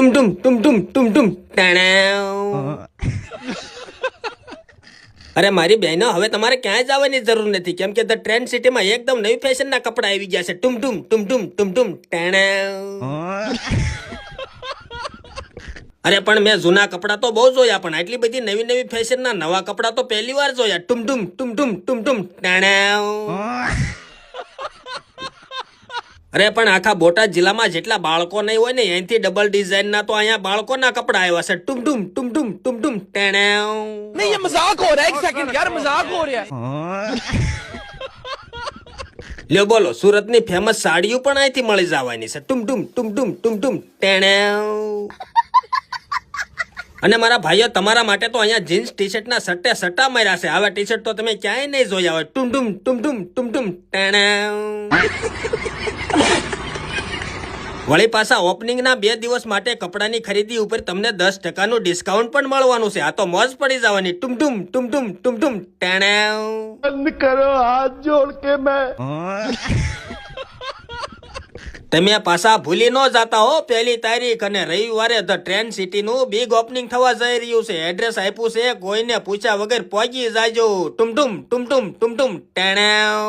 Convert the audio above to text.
ટુમ ટુમ ટુમ ટુમ ટુમ ટુમ ટાણાવ. અરે મારી બહેનો, હવે તમારે ક્યાંય જવાની જરૂર નથી, કેમ કે ધ ટ્રેન્ડ સિટીમાં એકદમ નવી ફેશનના કપડા આવી ગયા છે. ટુમ ટુમ ટુમ ટુમ ટુમ ટુમ ટાણાવ. અરે પણ મેં જૂના કપડા તો બહુ જોયા, પણ આટલી બધી નવી નવી ફેશનના નવા કપડા તો પહેલી વાર જોયા. ટુમ ટુમ ટુમ ટુમ ટુમ ટુમ ટાણાવ. અરે પણ આખા બોટાદ જિલ્લામાં જેટલા બાળકો નહીં હોય ને, એનાથી ડબલ ડિઝાઇનના તો અહીંયા બાળકોના કપડા આવ્યા છે. ટુમ ટુમ ટુમ ટુમ ટુમ ટુમ ટાણાવ. नहीं ये मजाक हो रहा है, एक सेकंड यार, मजाक हो रहा है. લ્યો બોલો, સુરતની ફેમસ સાડીઓ પણ અહીંથી મળી જવાની છે. ટુમ ટુમ ટુમ ટુમ ટુમ ટુમ ટાણાવ. અને મારા ભાઈઓ, તમારા માટે તો અહીંયા જીન્સ ટી શર્ટના સટ્ટે સટ્ટા માર્યા છે. આવા ટી શર્ટ તો તમે ક્યાંય નહીં જોયા હોય. ટુમ ટુમ ટુમ ટુમ ટુમ ટુમ ટાણાવ. વળી પાછા ઓપનિંગના 2 દિવસ માટે કપડાની ખરીદી ઉપર તમને 10% ડિસ્કાઉન્ટ પણ મળવાનું છે. આ તો મોજ પડી જવાની. ટુમ ટુમ ટુમ ટુમ ટુમ ટુમ ટાણાવ. बंद करो हाथ जोड़ के मैं. તમે પાછા ભૂલી ન જાતા હો. 1 તારીખ અને રવિવારે ધ ટ્રેન્ડ સિટીનું બિગ ઓપનિંગ થવા જઈ રહ્યું છે. એડ્રેસ આપ્યું છે, કોઈને પૂછ્યા વગર પહોંચી જાજો. ટુમ ટુમ ટુમ ટુમ ટુમ ટુમ ટાણાવ.